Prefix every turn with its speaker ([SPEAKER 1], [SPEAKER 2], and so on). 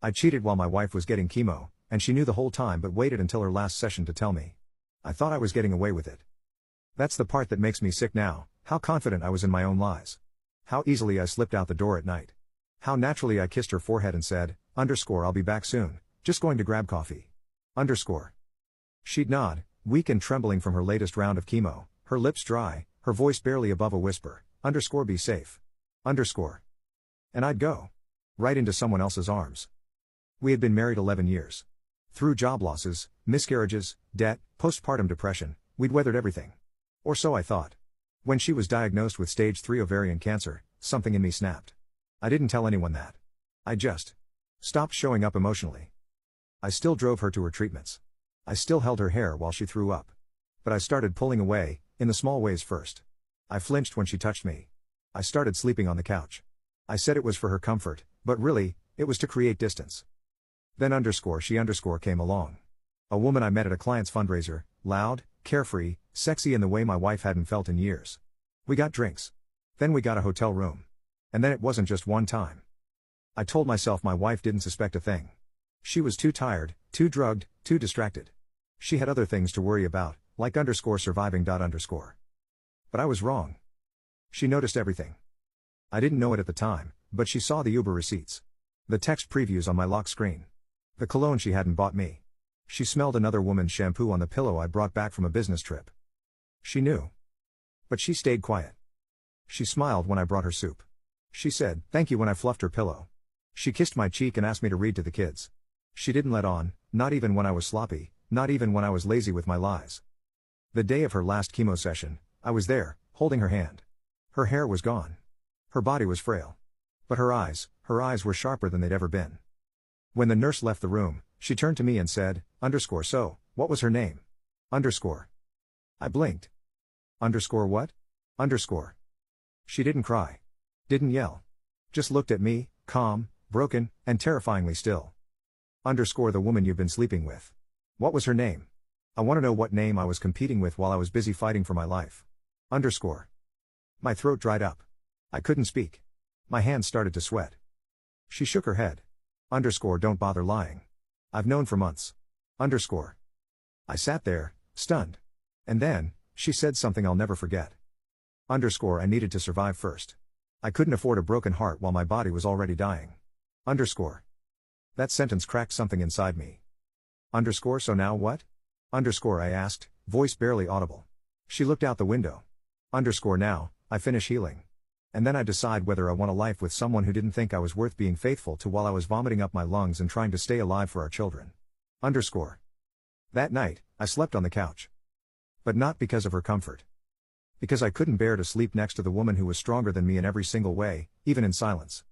[SPEAKER 1] I cheated while my wife was getting chemo, and she knew the whole time but waited until her last session to tell me. I thought I was getting away with it. That's the part that makes me sick now, how confident I was in my own lies. How easily I slipped out the door at night. How naturally I kissed her forehead and said, I'll be back soon, just going to grab coffee. She'd nod, weak and trembling from her latest round of chemo, her lips dry, her voice barely above a whisper, be safe. And I'd go. Right into someone else's arms. We had been married 11 years. Through job losses, miscarriages, debt, postpartum depression, we'd weathered everything. Or so I thought. When she was diagnosed with stage 3 ovarian cancer, something in me snapped. I didn't tell anyone that. I just stopped showing up emotionally. I still drove her to her treatments. I still held her hair while she threw up. But I started pulling away, in the small ways first. I flinched when she touched me. I started sleeping on the couch. I said it was for her comfort, but really, it was to create distance. Then she came along. A woman I met at a client's fundraiser, loud, carefree, sexy in the way my wife hadn't felt in years. We got drinks. Then we got a hotel room. And then it wasn't just one time. I told myself my wife didn't suspect a thing. She was too tired, too drugged, too distracted. She had other things to worry about, like surviving. But I was wrong. She noticed everything. I didn't know it at the time, but she saw the Uber receipts. The text previews on my lock screen. The cologne she hadn't bought me. She smelled another woman's shampoo on the pillow I brought back from a business trip. She knew. But she stayed quiet. She smiled when I brought her soup. She said, thank you when I fluffed her pillow. She kissed my cheek and asked me to read to the kids. She didn't let on, not even when I was sloppy, not even when I was lazy with my lies. The day of her last chemo session, I was there, holding her hand. Her hair was gone. Her body was frail. But her eyes were sharper than they'd ever been. When the nurse left the room, she turned to me and said, so, what was her name? I blinked. What? She didn't cry. Didn't yell. Just looked at me, calm, broken, and terrifyingly still. The woman you've been sleeping with. What was her name? I want to know what name I was competing with while I was busy fighting for my life. My throat dried up. I couldn't speak. My hands started to sweat. She shook her head. Don't bother lying. I've known for months. I sat there, stunned. And then, she said something I'll never forget. I needed to survive first. I couldn't afford a broken heart while my body was already dying. That sentence cracked something inside me. So now what? I asked, voice barely audible. She looked out the window. Now, I finish healing. And then I decide whether I want a life with someone who didn't think I was worth being faithful to while I was vomiting up my lungs and trying to stay alive for our children. That night, I slept on the couch. But not because of her comfort. Because I couldn't bear to sleep next to the woman who was stronger than me in every single way, even in silence.